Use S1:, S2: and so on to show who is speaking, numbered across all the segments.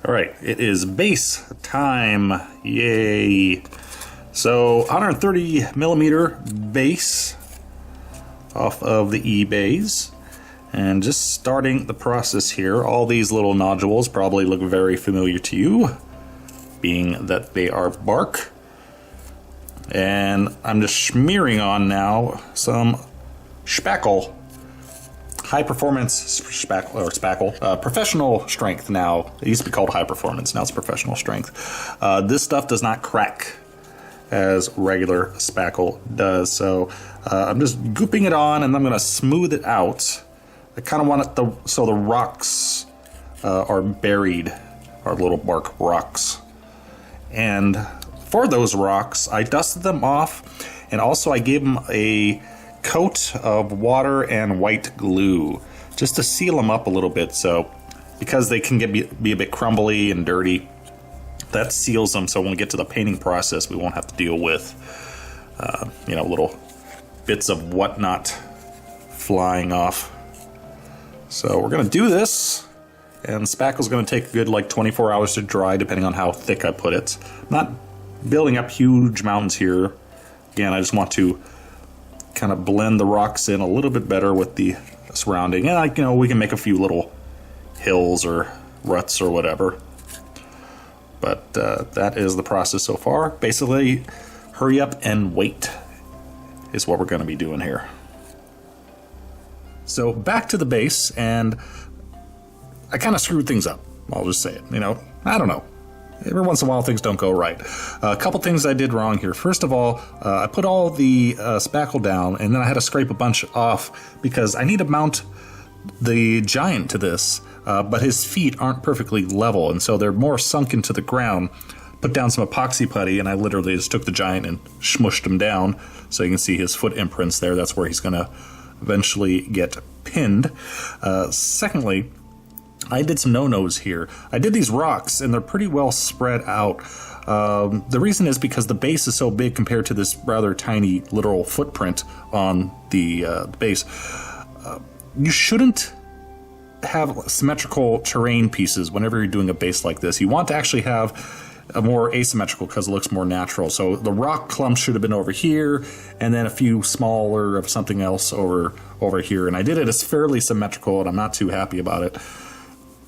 S1: All right, it is base time. Yay. So 130 millimeter base off of the eBays. And just starting the process here, all these little nodules probably look very familiar to you, being that they are bark. And I'm just smearing on now some spackle. High performance spackle, professional strength now. It used to be called high performance, now it's professional strength. This stuff does not crack as regular spackle does, so I'm just gooping it on and I'm gonna smooth it out. I kind of want it so the rocks are buried, our little bark rocks. And for those rocks, I dusted them off, and also I gave them a coat of water and white glue just to seal them up a little bit, so because they can be a bit crumbly and dirty, that seals them, so when we get to the painting process we won't have to deal with little bits of whatnot flying off. So we're gonna do this, and spackle's gonna take a good like 24 hours to dry depending on how thick I put it. I'm not building up huge mountains here. Again, I just want to kind of blend the rocks in a little bit better with the surrounding, and we can make a few little hills or ruts or whatever. But that is the process so far. Basically, hurry up and wait is what we're going to be doing here. So back to the base, and I kind of screwed things up. I'll just say it. I don't know. Every once in a while things don't go right. A couple things I did wrong here. First of all, I put all the spackle down, and then I had to scrape a bunch off because I need to mount the giant to this, but his feet aren't perfectly level, and so they're more sunk into the ground. Put down some epoxy putty, and I literally just took the giant and smushed him down, so you can see his foot imprints there. That's where he's going to eventually get pinned. Secondly, I did some no-nos here. I did these rocks, and they're pretty well spread out. The reason is because the base is so big compared to this rather tiny literal footprint on the base. You shouldn't have symmetrical terrain pieces whenever you're doing a base like this. You want to actually have a more asymmetrical because it looks more natural. So the rock clumps should have been over here, and then a few smaller of something else over here. And I did it as fairly symmetrical, and I'm not too happy about it.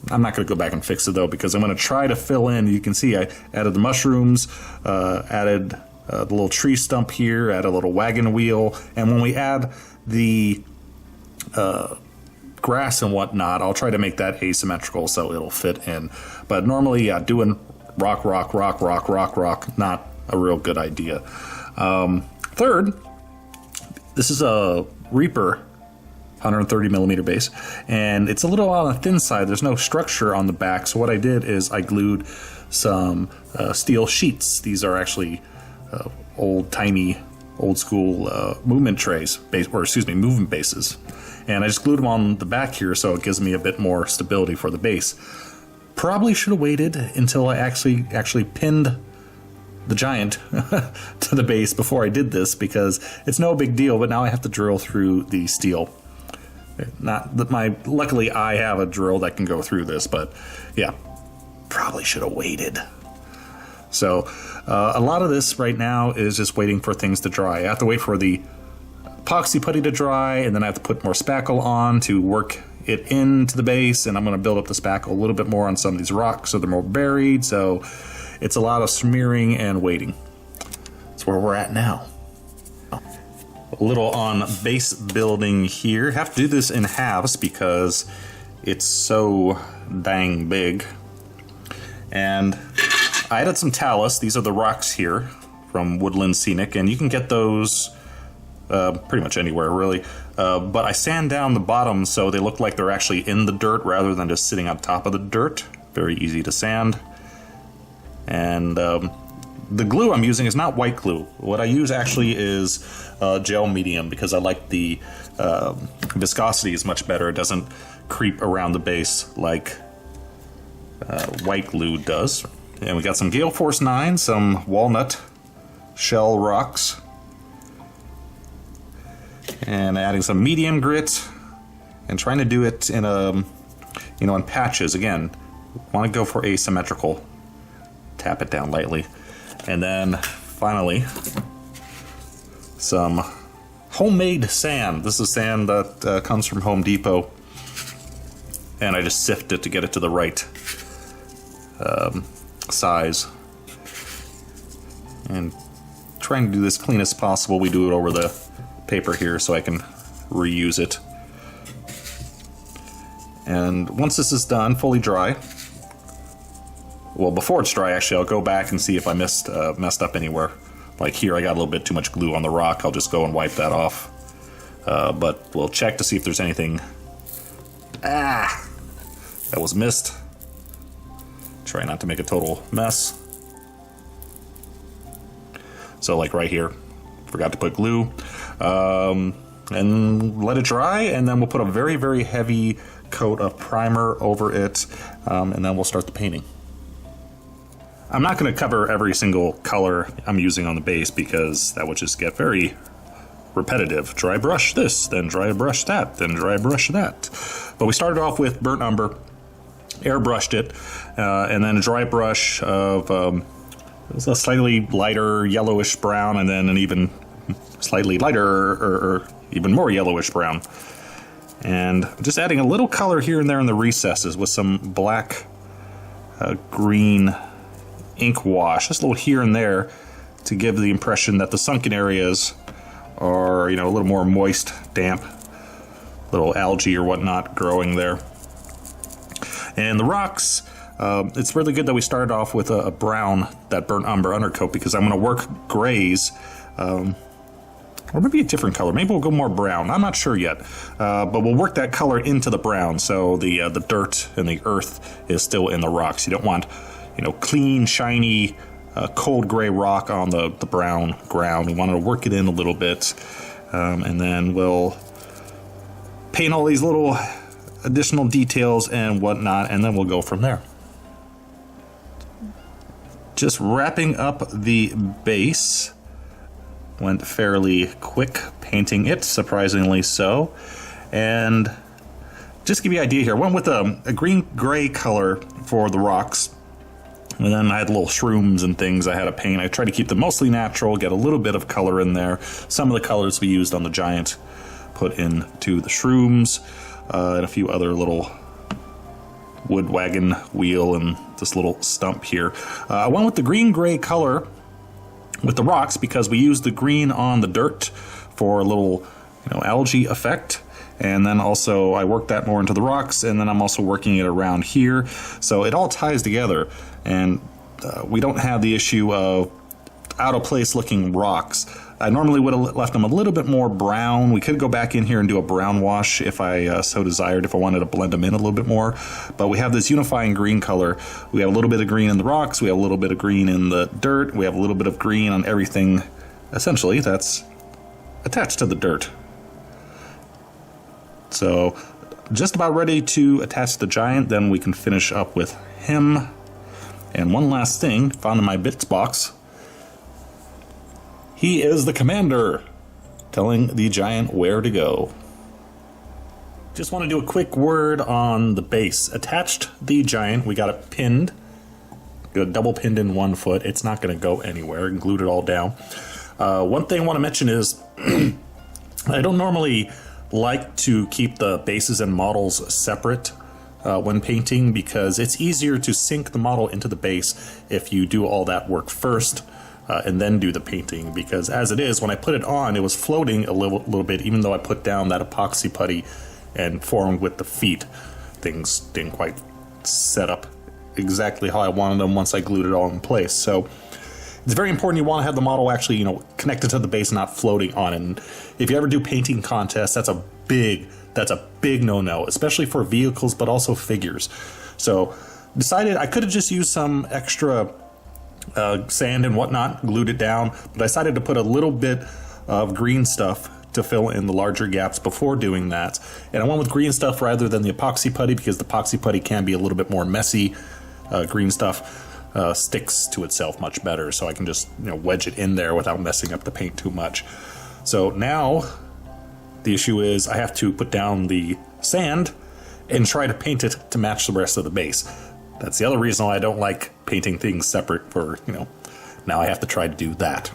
S1: I'm not going to go back and fix it though, because I'm going to try to fill in. You can see I added the mushrooms, added the little tree stump here, added a little wagon wheel, and when we add the grass and whatnot, I'll try to make that asymmetrical so it'll fit in. But normally, doing rock, not a real good idea. Third, this is a Reaper 130 millimeter base, and it's a little on the thin side. There's no structure on the back, so what I did is I glued some steel sheets. These are actually old school movement trays, movement bases, and I just glued them on the back here so it gives me a bit more stability for the base. Probably should have waited until I actually pinned the giant to the base before I did this, because it's no big deal, but now I have to drill through the steel. Luckily I have a drill that can go through this, but yeah, probably should have waited. So a lot of this right now is just waiting for things to dry. I have to wait for the epoxy putty to dry, and then I have to put more spackle on to work it into the base, and I'm going to build up the spackle a little bit more on some of these rocks so they're more buried. So it's a lot of smearing and waiting. That's where we're at now. A little on base building here. Have to do this in halves because it's so dang big. And I added some talus. These are the rocks here from Woodland Scenic, and you can get those pretty much anywhere really. But I sand down the bottom so they look like they're actually in the dirt rather than just sitting on top of the dirt. Very easy to sand. And the glue I'm using is not white glue. What I use actually is gel medium, because I like the viscosity is much better. It doesn't creep around the base like white glue does. And we got some Gale Force 9, some walnut shell rocks, and adding some medium grit, and trying to do it in in patches. Again, want to go for asymmetrical. Tap it down lightly. And then finally, some homemade sand. This is sand that comes from Home Depot. And I just sift it to get it to the right size. And trying to do this clean as possible. We do it over the paper here so I can reuse it. And once this is done, fully dry, well, before it's dry, actually, I'll go back and see if I messed up anywhere. Like here, I got a little bit too much glue on the rock. I'll just go and wipe that off. But we'll check to see if there's anything that was missed. Try not to make a total mess. So like right here, forgot to put glue. And let it dry, and then we'll put a very, very heavy coat of primer over it, and then we'll start the painting. I'm not going to cover every single color I'm using on the base because that would just get very repetitive. Dry brush this, then dry brush that, then dry brush that. But we started off with burnt umber, airbrushed it, and then a dry brush of a slightly lighter yellowish brown, and then an even slightly lighter or even more yellowish brown. And just adding a little color here and there in the recesses with some black green ink wash, just a little here and there to give the impression that the sunken areas are, you know, a little more moist, damp, little algae or whatnot growing there. And the rocks, it's really good that we started off with a brown, that burnt umber undercoat, because I'm going to work grays, or maybe a different color. Maybe we'll go more brown. I'm not sure yet, but we'll work that color into the brown, so the dirt and the earth is still in the rocks. You don't want, you know, clean, shiny, cold gray rock on the brown ground. We want to work it in a little bit, and then we'll paint all these little additional details and whatnot, and then we'll go from there. Just wrapping up the base. Went fairly quick painting it, surprisingly so. And just to give you an idea here, I went with a green-gray color for the rocks. And then I had little shrooms and things I had to paint. I tried to keep them mostly natural, get a little bit of color in there. Some of the colors we used on the giant put into the shrooms, and a few other little wood wagon wheel and this little stump here. I went with the green-gray color with the rocks because we used the green on the dirt for a little, you know, algae effect. And then also I worked that more into the rocks, and then I'm also working it around here. So it all ties together, and we don't have the issue of out of place looking rocks. I normally would have left them a little bit more brown. We could go back in here and do a brown wash if I so desired, if I wanted to blend them in a little bit more. But we have this unifying green color. We have a little bit of green in the rocks. We have a little bit of green in the dirt. We have a little bit of green on everything, essentially, that's attached to the dirt. So just about ready to attach the giant. Then we can finish up with him. And one last thing found in my bits box. He is the commander, telling the giant where to go. Just want to do a quick word on the base. Attached the giant, we got it pinned. Got it double pinned in one foot. It's not going to go anywhere, and glued it all down. One thing I want to mention is I don't normally like to keep the bases and models separate when painting, because it's easier to sink the model into the base if you do all that work first. And then do the painting, because as it is, when I put it on, it was floating a little bit, even though I put down that epoxy putty and formed with the feet. Things didn't quite set up exactly how I wanted them once I glued it all in place. So it's very important you want to have the model actually, you know, connected to the base, not floating on it. And if you ever do painting contests, that's a big no-no, especially for vehicles, but also figures. So decided I could have just used some extra sand and whatnot, glued it down, but I decided to put a little bit of green stuff to fill in the larger gaps before doing that. And I went with green stuff rather than the epoxy putty, because the epoxy putty can be a little bit more messy. Green stuff sticks to itself much better, so I can just, you know, wedge it in there without messing up the paint too much. So now the issue is I have to put down the sand and try to paint it to match the rest of the base. That's the other reason why I don't like painting things separate for, you know, now I have to try to do that.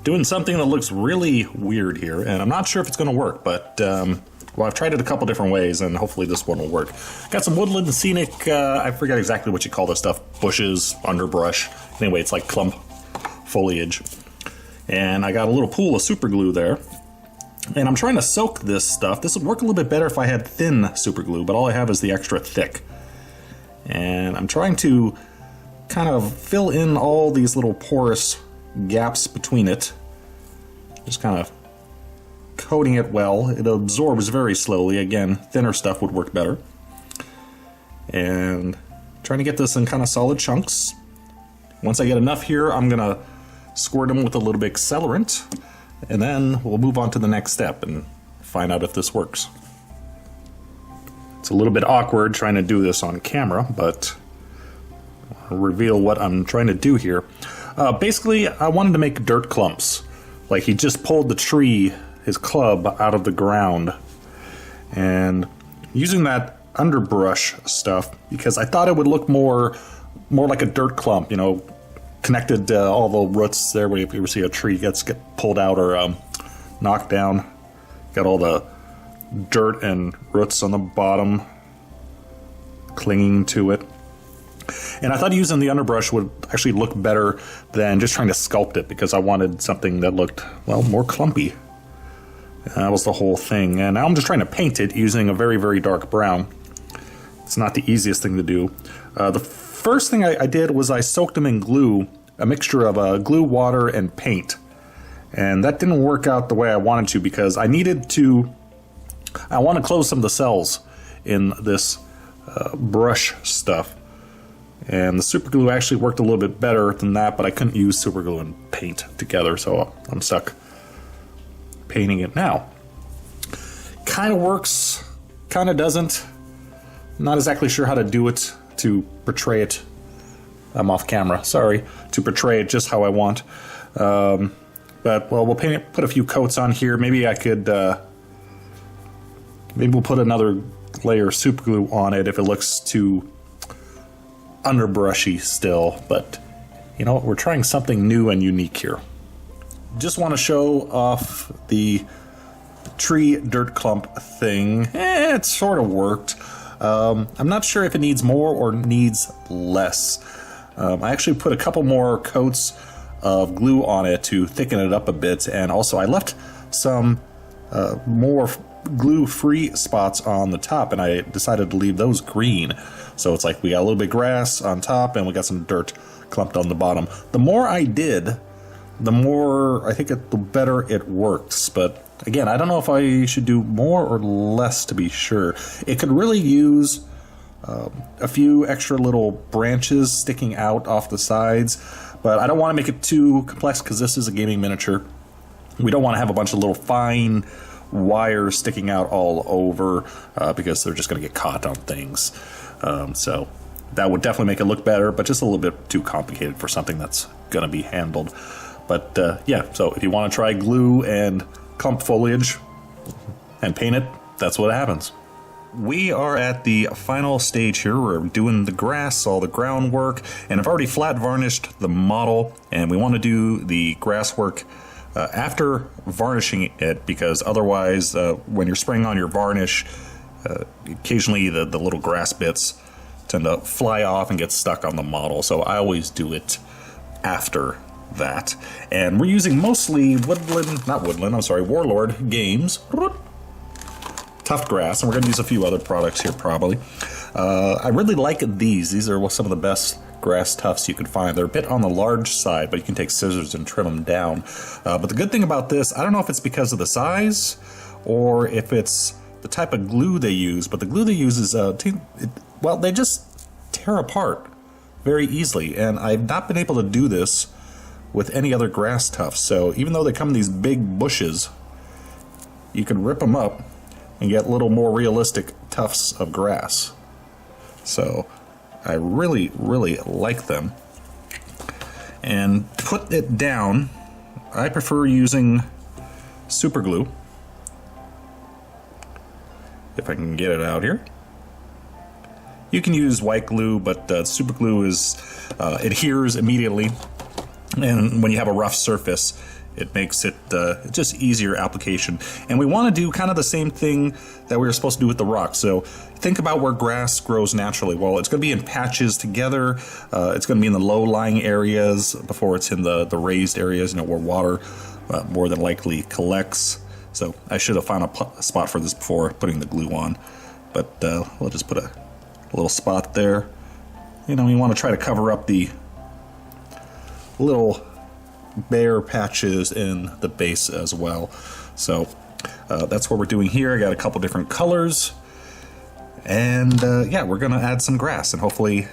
S1: Doing something that looks really weird here, and I'm not sure if it's going to work, but, well, I've tried it a couple different ways, and hopefully this one will work. Got some woodland scenic, I forget exactly what you call this stuff, bushes, underbrush. Anyway, it's like clump foliage. And I got a little pool of super glue there. And I'm trying to soak this stuff. This would work a little bit better if I had thin super glue, but all I have is the extra thick. And I'm trying to kind of fill in all these little porous gaps between it. Just kind of coating it well. It absorbs very slowly. Again, thinner stuff would work better. And trying to get this in kind of solid chunks. Once I get enough here, I'm gonna squirt them with a little bit of accelerant, and then we'll move on to the next step and find out if this works. It's a little bit awkward trying to do this on camera, but I'll reveal what I'm trying to do here. Basically, I wanted to make dirt clumps. Like he just pulled the tree, his club, out of the ground. And using that underbrush stuff, because I thought it would look more like a dirt clump, you know, connected all the roots there where if you ever see a tree get pulled out or knocked down. Got all the dirt and roots on the bottom clinging to it. And I thought using the underbrush would actually look better than just trying to sculpt it, because I wanted something that looked, well, more clumpy. And that was the whole thing. And now I'm just trying to paint it using a very, very dark brown. It's not the easiest thing to do. The first thing I did was I soaked them in glue, a mixture of glue, water, and paint. And that didn't work out the way I wanted to, because I want to close some of the cells in this brush stuff. And the super glue actually worked a little bit better than that, but I couldn't use super glue and paint together, so I'm stuck painting it now. Kind of works, kind of doesn't. Not exactly sure how to do it to portray it. I'm off camera, sorry. To portray it just how I want. But, well, we'll paint it, put a few coats on here. Maybe I could, maybe we'll put another layer of super glue on it if it looks too underbrushy still. But, you know, we're trying something new and unique here. Just want to show off the tree dirt clump thing. It sort of worked. I'm not sure if it needs more or needs less. I actually put a couple more coats of glue on it to thicken it up a bit, and also I left some more glue-free spots on the top, and I decided to leave those green. So it's like we got a little bit of grass on top and we got some dirt clumped on the bottom. The more I did, the more I think the better it works. But again, I don't know if I should do more or less to be sure. It could really use a few extra little branches sticking out off the sides, but I don't want to make it too complex because this is a gaming miniature. We don't want to have a bunch of little fine wires sticking out all over because they're just going to get caught on things. So that would definitely make it look better, but just a little bit too complicated for something that's going to be handled. But yeah, so if you want to try glue and clump foliage and paint it, that's what happens. We are at the final stage here. We're doing the grass, all the groundwork, and I've already flat varnished the model, and we want to do the grass work after varnishing it, because otherwise when you're spraying on your varnish, occasionally the little grass bits tend to fly off and get stuck on the model, so I always do it after that. And we're using mostly Warlord Games tuft grass, and we're going to use a few other products here probably. I really like these. These are some of the best grass tufts you can find. They're a bit on the large side, but you can take scissors and trim them down. But the good thing about this, I don't know if it's because of the size or if it's the type of glue they use, but the glue they use is, well, they just tear apart very easily, and I've not been able to do this with any other grass tufts. So even though they come in these big bushes, you can rip them up and get little more realistic tufts of grass. So I really, really like them. And to put it down, I prefer using super glue. If I can get it out here. You can use white glue, but super glue is adheres immediately, and when you have a rough surface, it makes it just easier application. And we want to do kind of the same thing that we were supposed to do with the rock. So think about where grass grows naturally. Well, it's going to be in patches together. It's going to be in the low-lying areas before it's in the raised areas, you know, where water more than likely collects. So I should have found a spot for this before putting the glue on. But we'll just put a little spot there. You know, you want to try to cover up the little bare patches in the base as well. So that's what we're doing here. I got a couple different colors, and yeah, we're gonna add some grass, and hopefully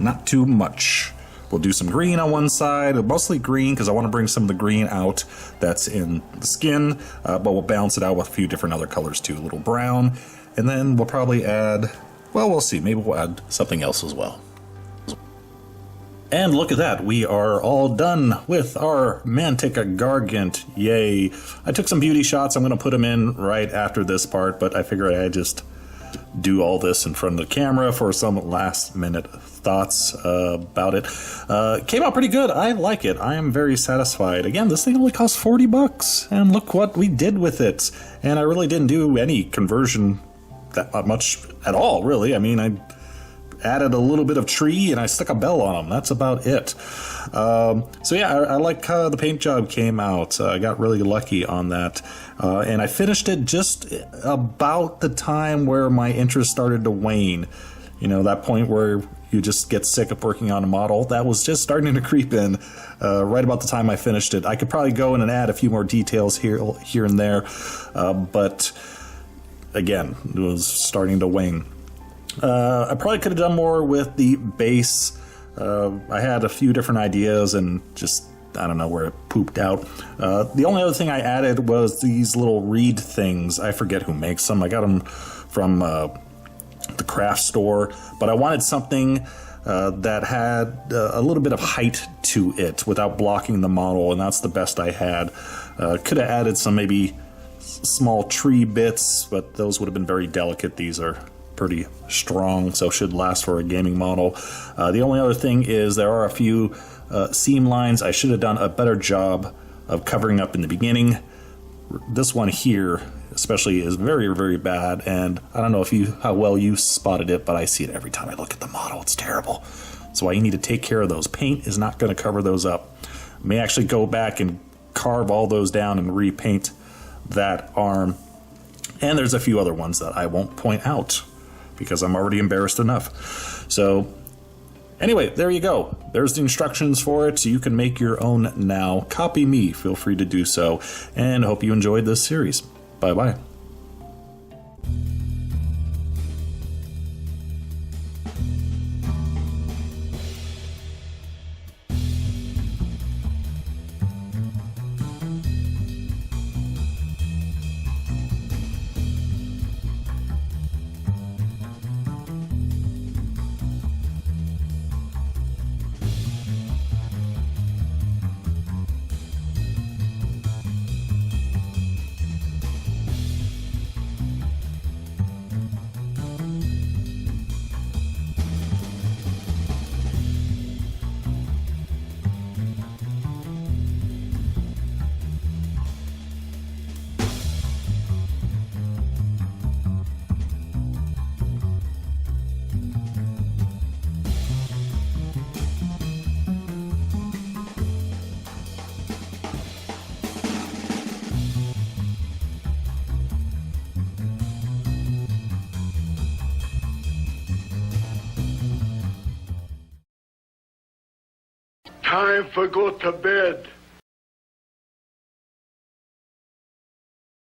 S1: not too much. We'll do some green on one side, mostly green because I want to bring some of the green out that's in the skin, but we'll balance it out with a few different other colors too, a little brown, and then we'll probably add, well, we'll see, maybe we'll add something else as well. And look at that, we are all done with our Mantic Gargant, yay. I took some beauty shots, I'm gonna put them in right after this part, but I figured I'd just do all this in front of the camera for some last minute thoughts about it. Came out pretty good, I like it, I am very satisfied. Again, this thing only cost 40 bucks, and look what we did with it. And I really didn't do any conversion that much at all, really. I mean, I added a little bit of tree and I stuck a bell on them. That's about it. So yeah, I like how the paint job came out. I got really lucky on that. And I finished it just about the time where my interest started to wane. You know, that point where you just get sick of working on a model. That was just starting to creep in right about the time I finished it. I could probably go in and add a few more details here and there. But again, it was starting to wane. I probably could have done more with the base. I had a few different ideas and just, I don't know where it pooped out. The only other thing I added was these little reed things. I forget who makes them. I got them from the craft store, but I wanted something that had a little bit of height to it without blocking the model, and that's the best I had. Could have added some maybe small tree bits, but those would have been very delicate. These are pretty strong, so should last for a gaming model. The only other thing is there are a few seam lines I should have done a better job of covering up in the beginning. This one here especially is very, very bad, and I don't know how well you spotted it, but I see it every time I look at the model. It's terrible. That's why you need to take care of those. Paint is not going to cover those up. I may actually go back and carve all those down and repaint that arm. And there's a few other ones that I won't point out because I'm already embarrassed enough. So anyway, there you go. There's the instructions for it, so you can make your own now. Copy me, feel free to do so, and hope you enjoyed this series. Bye-bye.
S2: Time for go to bed.